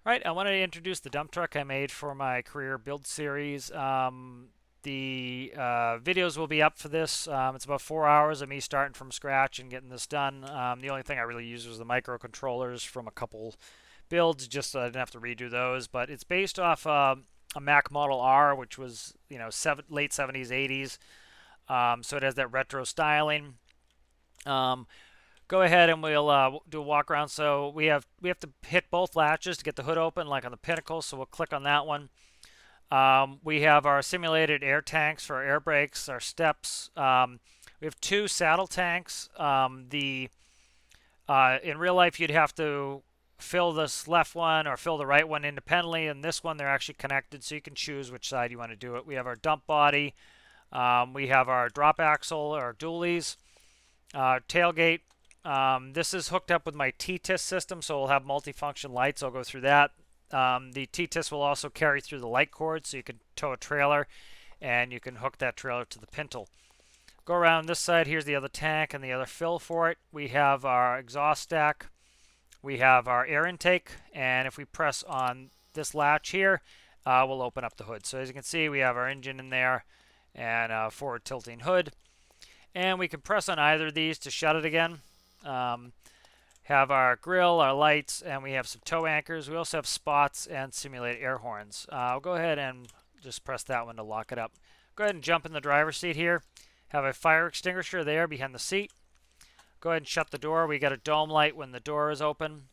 Right, I wanted to introduce the dump truck I made for my career build series. The videos will be up for this. It's about 4 hours of me starting from scratch and getting this done. The only thing I really used was the microcontrollers from a couple builds, just so I didn't have to redo those. But it's based off a Mack Model R, which was late 70s, 80s. So it has that retro styling. Um, Go ahead and we'll do a walk around. So we have to hit both latches to get the hood open, like on the Pinnacle. So we'll click on that one. We have our simulated air tanks for our air brakes, our steps. We have two saddle tanks. In real life, you'd have to fill this left one or fill the right one independently. And this one, they're actually connected, so you can choose which side you want to do it. We have our dump body. We have our drop axle, or dualies, tailgate. This is hooked up with my T-TIS system, so we'll have multifunction lights. I'll go through that. The T-TIS will also carry through the light cord, so you can tow a trailer, and you can hook that trailer to the pintle. Go around this side. Here's the other tank and the other fill for it. We have our exhaust stack. We have our air intake, and if we press on this latch here, we'll open up the hood. So as you can see, we have our engine in there and a forward tilting hood. And we can press on either of these to shut it again. Have our grill, our lights, and we have some tow anchors. We also have spots and simulated air horns. I'll go ahead and just press that one to lock it up. Go ahead and jump in the driver's seat here. Have a fire extinguisher there behind the seat. Go ahead and shut the door. We got a dome light when the door is open.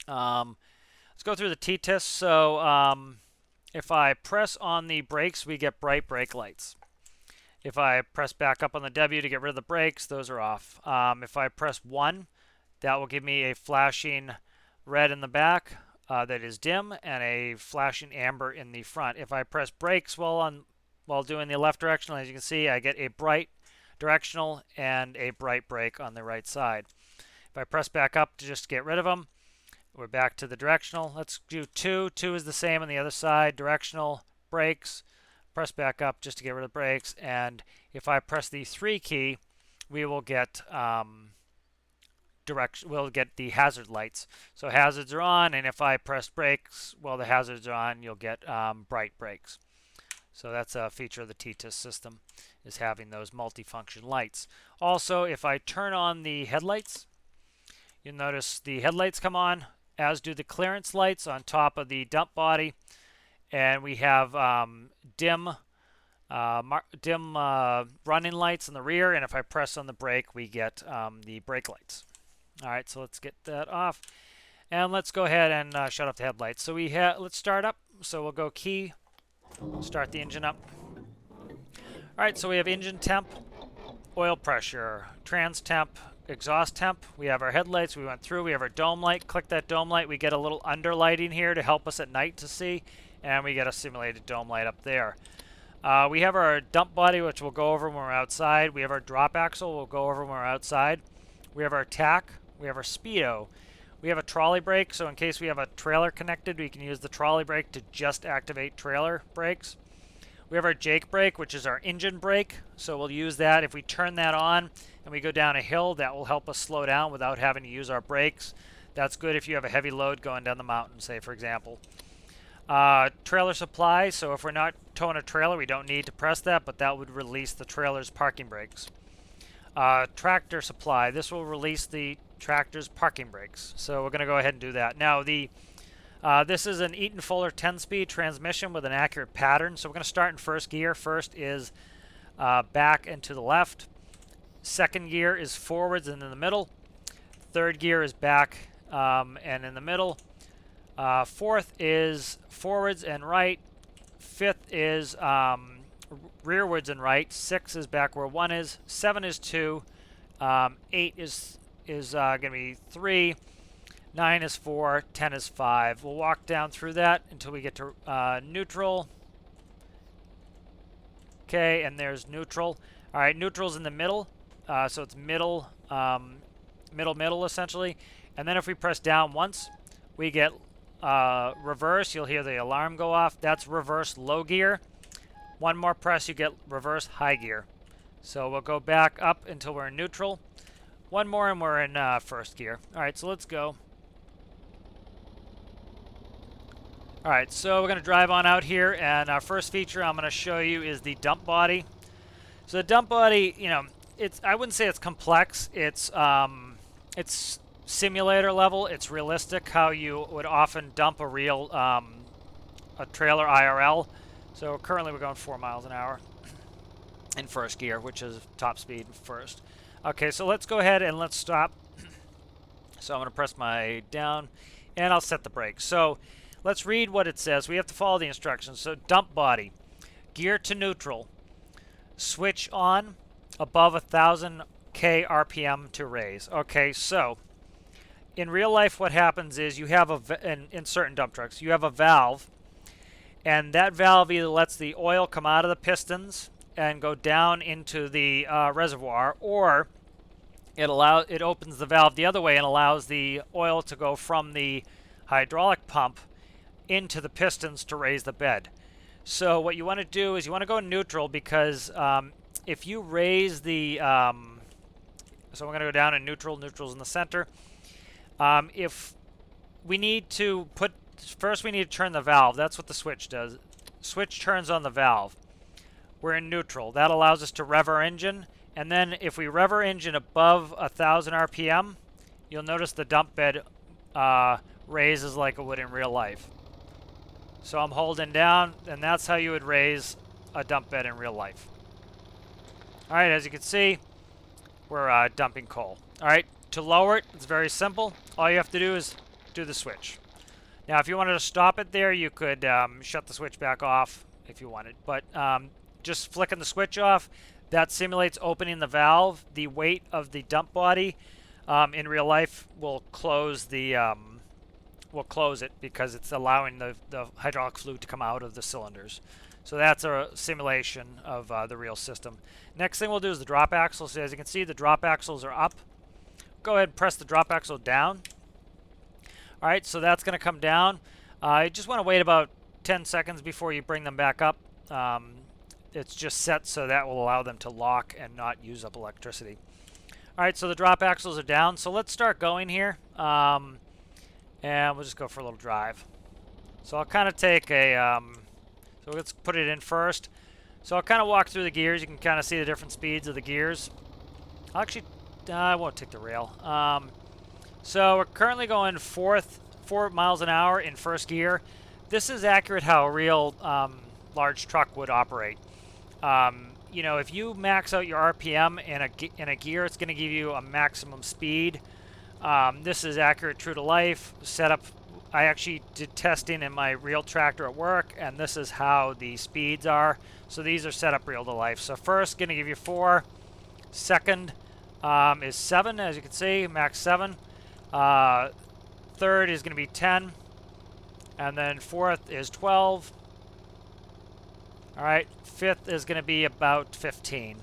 Let's go through the T-TIS. So if I press on the brakes, we get bright brake lights. If I press back up on the W to get rid of the brakes, those are off. If I press 1, that will give me a flashing red in the back that is dim, and a flashing amber in the front. If I press brakes while doing the left directional, as you can see, I get a bright directional and a bright brake on the right side. If I press back up to just get rid of them, we're back to the directional. Let's do 2. 2 is the same on the other side. Directional, brakes. Press back up just to get rid of the brakes, and if I press the 3 key, we will get we'll get the hazard lights. So hazards are on, and if I press brakes while the hazards are on, you'll get bright brakes. So that's a feature of the T-TIS system, is having those multifunction lights. Also, if I turn on the headlights, you'll notice the headlights come on, as do the clearance lights on top of the dump body. And we have dim running lights in the rear, and if I press on the brake, we get the brake lights. All right, so let's get that off, and let's go ahead and shut off the headlights. So let's start up. So we'll go key, start the engine up. All right, so we have engine temp, oil pressure, trans temp, exhaust temp. We have our headlights. We went through. We have our dome light. Click that dome light. We get a little underlighting here to help us at night to see. And we get a simulated dome light up there. We have our dump body, which we'll go over when we're outside. We have our drop axle, we'll go over when we're outside. We have our tack. We have our speedo. We have a trolley brake, so in case we have a trailer connected, we can use the trolley brake to just activate trailer brakes. We have our Jake brake, which is our engine brake, so we'll use that. If we turn that on and we go down a hill, that will help us slow down without having to use our brakes. That's good if you have a heavy load going down the mountain, say, for example. Trailer supply, so if we're not towing a trailer, we don't need to press that, but that would release the trailer's parking brakes. Tractor supply, this will release the tractor's parking brakes, so we're going to go ahead and do that. Now, this is an Eaton Fuller 10-speed transmission with an accurate pattern, so we're going to start in first gear. First is back and to the left. Second gear is forwards and in the middle. Third gear is back and in the middle. Fourth is forwards and right. Fifth is rearwards and right. 6 is back where 1 is. 7 is 2. 8 is going to be 3. 9 is 4. 10 is 5. We'll walk down through that until we get to neutral. Okay, and there's neutral. All right, neutral's in the middle. So it's middle, middle essentially. And then if we press down once, we get reverse. You'll hear the alarm go off. That's reverse low gear. One more press, you get reverse high gear. So we'll go back up until we're in neutral. One more and we're in first gear. All right, so let's go. All right, so we're going to drive on out here, and our first feature I'm going to show you is the dump body. So the dump body, you know, I wouldn't say it's complex. It's simulator level. It's realistic how you would often dump a real a trailer IRL. So currently we're going 4 miles an hour in first gear, which is top speed first. Okay, so let's go ahead and let's stop. So I'm going to press my down, and I'll set the brakes. So let's read what it says. We have to follow the instructions. So dump body, gear to neutral, switch on above 1,000 K RPM to raise. Okay, so in real life what happens is you have in certain dump trucks, you have a valve, and that valve either lets the oil come out of the pistons and go down into the reservoir, or it opens the valve the other way and allows the oil to go from the hydraulic pump into the pistons to raise the bed. So what you want to do is you want to go neutral, because if you raise the so we're going to go down in neutral. Neutral's in the center. If we need to first we need to turn the valve. That's what the switch does. Switch turns on the valve. We're in neutral. That allows us to rev our engine. And then if we rev our engine above 1,000 RPM, you'll notice the dump bed raises like it would in real life. So I'm holding down, and that's how you would raise a dump bed in real life. All right, as you can see, we're dumping coal. All right, to lower it, it's very simple. All you have to do is do the switch. Now, if you wanted to stop it there, you could shut the switch back off if you wanted. But just flicking the switch off, that simulates opening the valve. The weight of the dump body in real life will close it, because it's allowing the hydraulic fluid to come out of the cylinders. So that's a simulation of the real system. Next thing we'll do is the drop axle. So as you can see, the drop axles are up. Go ahead and press the drop axle down. All right, so that's going to come down. You just want to wait about 10 seconds before you bring them back up. It's just set so that will allow them to lock and not use up electricity. All right, so the drop axles are down. So let's start going here. And we'll just go for a little drive. So I'll kind of take a, so let's put it in first. So I'll kind of walk through the gears. You can kind of see the different speeds of the gears. I won't take the rail. So we're currently going 4 miles an hour in first gear. This is accurate how a real large truck would operate. You know, if you max out your RPM in a gear, it's going to give you a maximum speed. This is accurate, true to life setup. I actually did testing in my real tractor at work, and this is how the speeds are. So these are set up real to life. So first, going to give you 4. Second is 7, as you can see, max 7. Third is going to be 10. And then fourth is 12. All right, fifth is going to be about 15.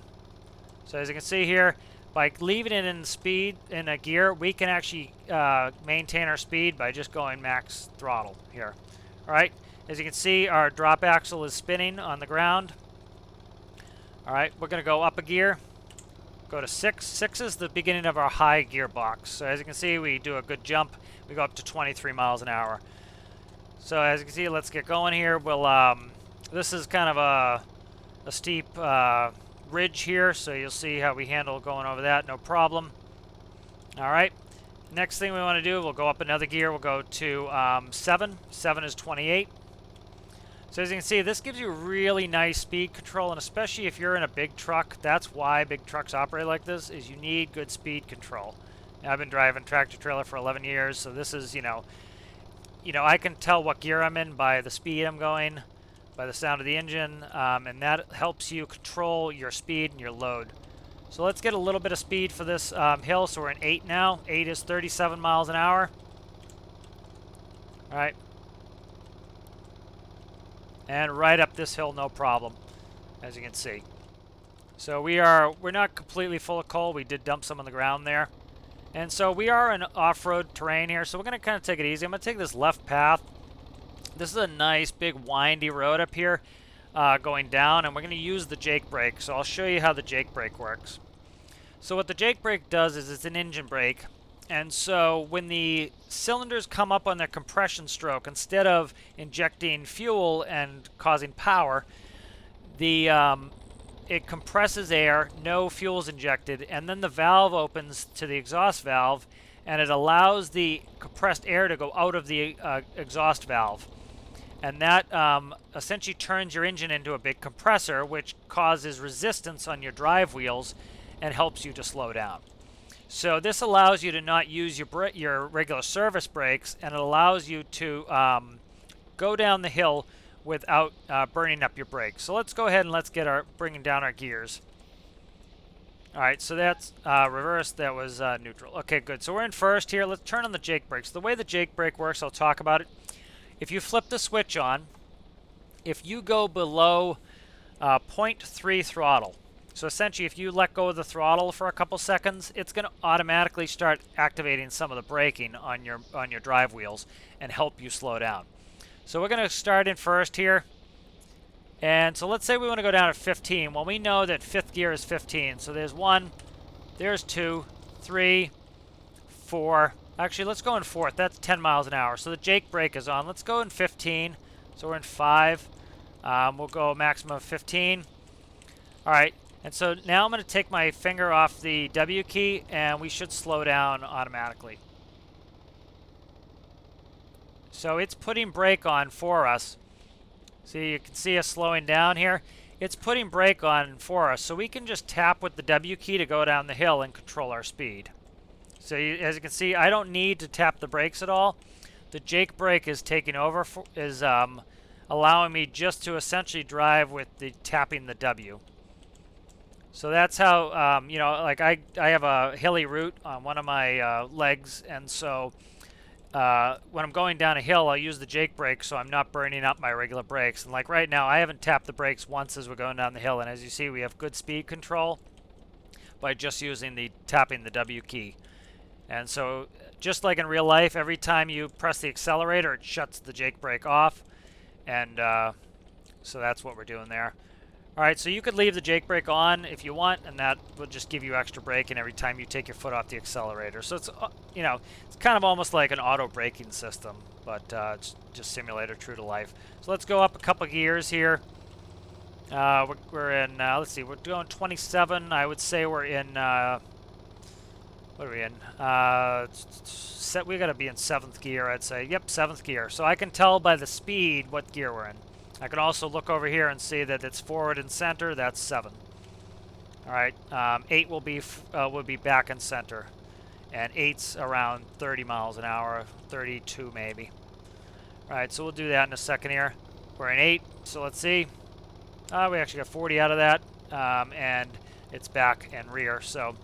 So as you can see here, by leaving it in speed in a gear, we can actually maintain our speed by just going max throttle here. All right, as you can see, our drop axle is spinning on the ground. All right, we're going to go up a gear, go to 6. 6 is the beginning of our high gearbox. So as you can see, we do a good jump. We go up to 23 miles an hour. So as you can see, let's get going here. We'll this is kind of a steep ridge here, so you'll see how we handle going over that, no problem. All right, next thing we want to do, we'll go up another gear. We'll go to 7. 7 is 28. So as you can see, this gives you really nice speed control, and especially if you're in a big truck, that's why big trucks operate like this, is you need good speed control. Now, I've been driving tractor trailer for 11 years, so this is, you know, I can tell what gear I'm in by the speed I'm going, by the sound of the engine, and that helps you control your speed and your load. So let's get a little bit of speed for this hill. So we're in 8 now. 8 is 37 miles an hour. All right. And right up this hill, no problem, as you can see. So we're not completely full of coal. We did dump some on the ground there. And so we are in off-road terrain here, so we're going to kind of take it easy. I'm going to take this left path. This is a nice big windy road up here going down, and we're going to use the Jake brake. So I'll show you how the Jake brake works. So what the Jake brake does is it's an engine brake, And so when the cylinders come up on their compression stroke, instead of injecting fuel and causing power, the it compresses air, no fuel is injected, and then the valve opens to the exhaust valve, and it allows the compressed air to go out of the exhaust valve. And that essentially turns your engine into a big compressor, which causes resistance on your drive wheels and helps you to slow down. So this allows you to not use your regular service brakes, and it allows you to go down the hill without burning up your brakes. So let's go ahead and let's get bringing down our gears. All right, so that's reverse. That was neutral. Okay, good. So we're in first here. Let's turn on the Jake brake. So the way the Jake brake works, I'll talk about it. If you flip the switch on, if you go below 0.3 throttle, so essentially if you let go of the throttle for a couple seconds, it's going to automatically start activating some of the braking on your drive wheels and help you slow down. So we're going to start in first here. And so let's say we want to go down to 15. Well, we know that fifth gear is 15. So there's 1, there's 2, 3, 4. Actually, let's go in fourth. That's 10 miles an hour. So the Jake brake is on. Let's go in 15. So we're in 5. We'll go maximum of 15. All right. And so now I'm going to take my finger off the W key, and we should slow down automatically. So it's putting brake on for us. So you can see us slowing down here. It's putting brake on for us. So we can just tap with the W key to go down the hill and control our speed. So as you can see, I don't need to tap the brakes at all. The Jake brake is taking over, allowing me just to essentially drive with the tapping the W. So that's how, you know, like I have a hilly route on one of my legs, and so when I'm going down a hill, I'll use the Jake brake so I'm not burning up my regular brakes. And like right now, I haven't tapped the brakes once as we're going down the hill, and as you see, we have good speed control by just using tapping the W key. And so just like in real life, every time you press the accelerator, it shuts the Jake brake off, and so that's what we're doing there. All right, so you could leave the Jake brake on if you want, and that will just give you extra braking every time you take your foot off the accelerator. So it's, you know, it's kind of almost like an auto braking system, but it's just simulator true to life. So let's go up a couple gears here. We're in, let's see, we're doing 27. I would say we're in, what are we in? We got to be in 7th gear, I'd say. Yep, 7th gear. So I can tell by the speed what gear we're in. I can also look over here and see that it's forward and center. That's 7. All right, 8 will be back in center, and 8's around 30 miles an hour, 32 maybe. All right, so we'll do that in a second here. We're in 8, so let's see. We actually got 40 out of that, and it's back and rear. So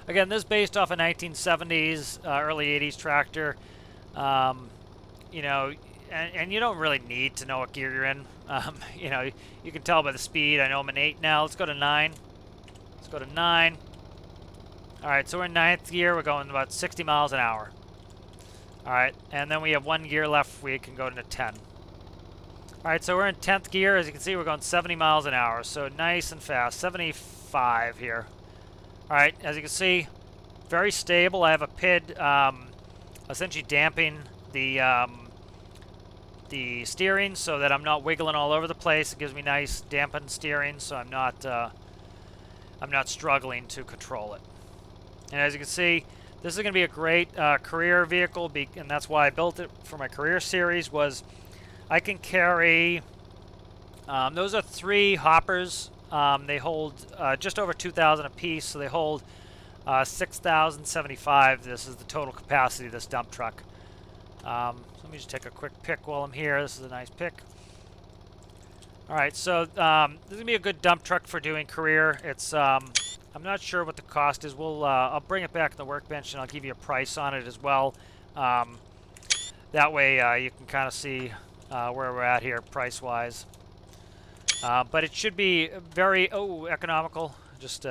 again, this is based off a 1970s, early 80s tractor. You know. And you don't really need to know what gear you're in. You know, you can tell by the speed. I know I'm in 8 now. Let's go to 9. Let's go to 9. All right, so we're in 9th gear. We're going about 60 miles an hour. All right, and then we have 1 gear left. We can go into 10. All right, so we're in 10th gear. As you can see, we're going 70 miles an hour. So nice and fast. 75 here. All right, as you can see, very stable. I have a PID essentially damping the steering so that I'm not wiggling all over the place. It gives me nice dampened steering, so I'm not struggling to control it. And as you can see, this is going to be a great career vehicle, and that's why I built it for my career series. Was I can carry those are 3 hoppers. They hold just over 2,000 apiece, so they hold 6,075. This is the total capacity of this dump truck. Let me just take a quick pick while I'm here. This is a nice pick. All right, so this is gonna be a good dump truck for doing career. It's I'm not sure what the cost is. I'll bring it back to the workbench and I'll give you a price on it as well. That way you can kind of see where we're at here price-wise. But it should be very economical. Just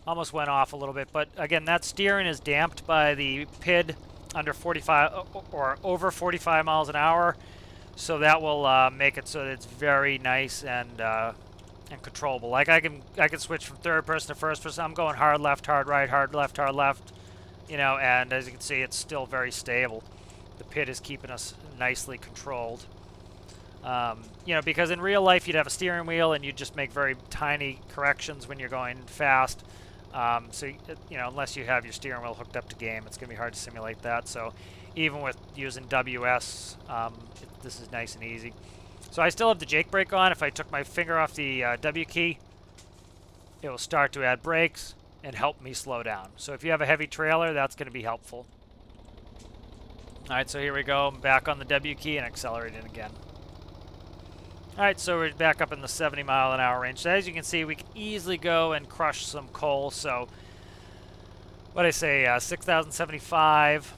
almost went off a little bit, but again, that steering is damped by the PID under 45 or over 45 miles an hour, so that will make it so that it's very nice and controllable. Like I can switch from third person to first person. I'm going hard left, hard right, hard left, hard left. you know, and as you can see, it's still very stable. The pit is keeping us nicely controlled. You know, because in real life you'd have a steering wheel and you'd just make very tiny corrections when you're going fast. So, you know, unless you have your steering wheel hooked up to game, it's going to be hard to simulate that. So even with using WS, this is nice and easy. So I still have the Jake brake on. If I took my finger off the W key, it will start to add brakes and help me slow down. So if you have a heavy trailer, that's going to be helpful. All right, so here we go. I'm back on the W key and accelerating again. All right, so we're back up in the 70-mile-an-hour range. So as you can see, we can easily go and crush some coal. So what I say, 6,075.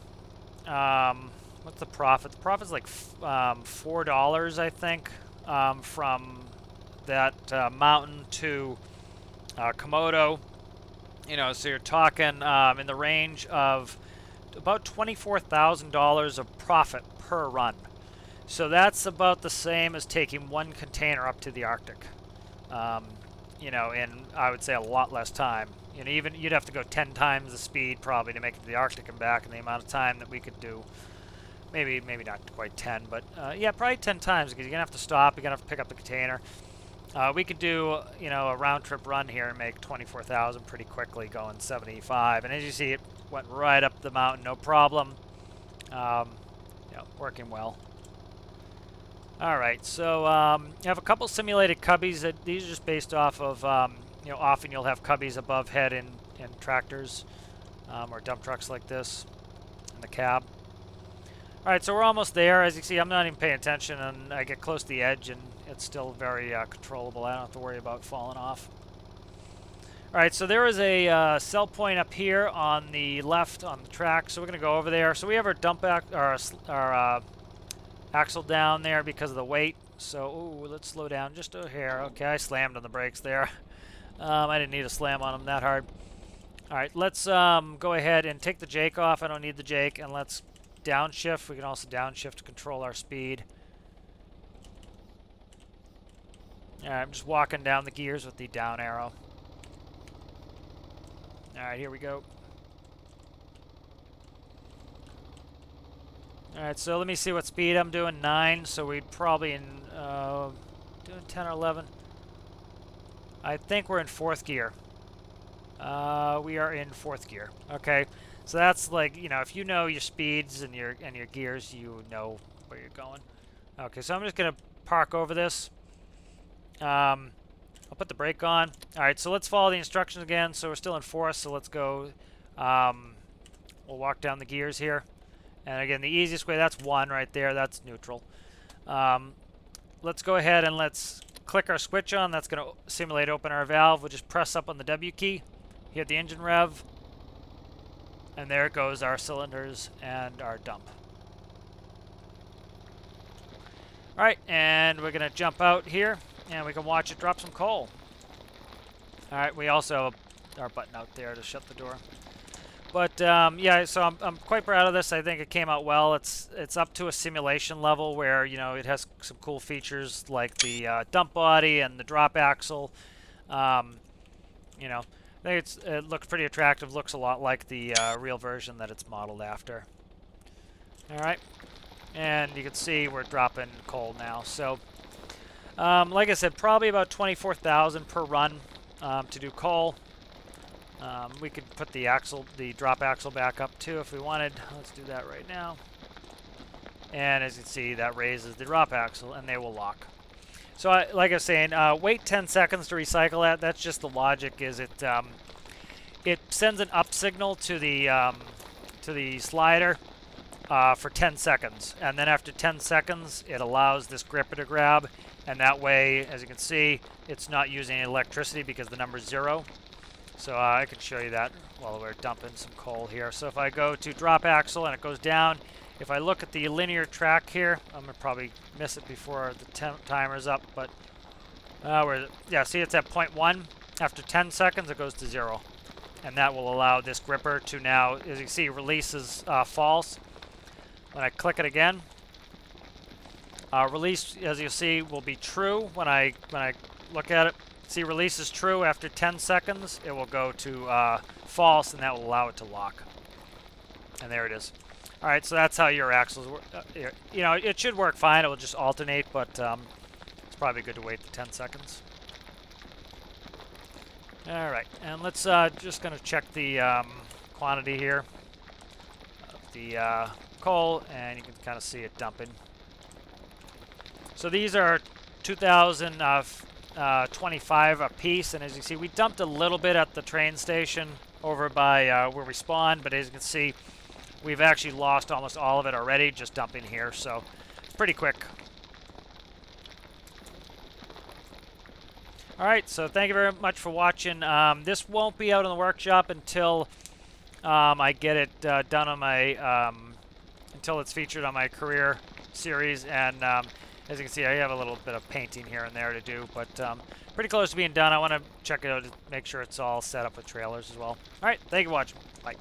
What's the profit? The profit's like $4, I think, from that mountain to Komodo. You know, so you're talking in the range of about $24,000 of profit per run. So that's about the same as taking one container up to the Arctic. You know, in I would say a lot less time. You know, even you'd have to go 10 times the speed probably to make it to the Arctic and back in the amount of time that we could do. Maybe not quite 10, but yeah, probably 10 times because you're gonna have to stop. You're gonna have to pick up the container. We could do, you know, a round trip run here and make 24,000 pretty quickly going 75. And as you see, it went right up the mountain, no problem. Yeah, working well. All right, so you have a couple simulated cubbies. These are just based off of, you know, often you'll have cubbies above head in tractors or dump trucks like this in the cab. All right, so we're almost there. As you see, I'm not even paying attention, and I get close to the edge, and it's still very controllable. I don't have to worry about falling off. All right, so there is a sell point up here on the left on the track, so we're going to go over there. So we have our dump our axle down there because of the weight. So, ooh, let's slow down just a hair. Okay, I slammed on the brakes there. I didn't need to slam on them that hard. All right, let's go ahead and take the Jake off. I don't need the Jake, and let's downshift. We can also downshift to control our speed. All right, I'm just walking down the gears with the down arrow. All right, here we go. All right, so let me see what speed I'm doing. 9, so we'd probably in doing 10 or 11. I think we're in 4th gear. We are in 4th gear. Okay, so that's like, you know, if you know your speeds and your gears, you know where you're going. Okay, so I'm just gonna park over this. I'll put the brake on. All right, so let's follow the instructions again. So we're still in 4th, so let's go. We'll walk down the gears here. And again, the easiest way, that's 1 right there. That's neutral. Let's go ahead and let's click our switch on. That's going to simulate open our valve. We'll just press up on the W key, hit the engine rev, and there it goes, our cylinders and our dump. All right, and we're going to jump out here, and we can watch it drop some coal. All right, we also have our button out there to shut the door. But yeah, so I'm quite proud of this. I think it came out well. It's up to a simulation level where, you know, it has some cool features like the dump body and the drop axle. You know, I think it looks pretty attractive. Looks a lot like the real version that it's modeled after. All right, and you can see we're dropping coal now. So like I said, probably about 24,000 per run to do coal. We could put the drop axle back up too if we wanted. Let's do that right now. And as you can see, that raises the drop axle and they will lock. So like I was saying, wait 10 seconds to recycle that. That's just the logic. Is it sends an up signal to the slider for 10 seconds, and then after 10 seconds, it allows this gripper to grab, and that way, as you can see, it's not using any electricity because the number's 0. So I can show you that while we're dumping some coal here. So if I go to drop axle and it goes down, if I look at the linear track here, I'm going to probably miss it before the timer's up, but yeah, see it's at 0.1. After 10 seconds, it goes to 0. And that will allow this gripper to now, as you can see, releases false. When I click it again, release, as you see, will be true when I look at it. See, release is true. After 10 seconds, it will go to false, and that will allow it to lock. And there it is. All right, so that's how your axles work. You know, it should work fine. It will just alternate, but it's probably good to wait the 10 seconds. All right, and let's just going to check the quantity here of the coal, and you can kind of see it dumping. So these are 2,025 a piece, and as you can see, we dumped a little bit at the train station over by where we spawned, but as you can see, we've actually lost almost all of it already just dumping here, so it's pretty quick. All right, so thank you very much for watching. This won't be out in the workshop until I get it done on my, until it's featured on my career series, and as you can see, I have a little bit of painting here and there to do, but pretty close to being done. I want to check it out to make sure it's all set up with trailers as well. All right, thank you for watching. Bye.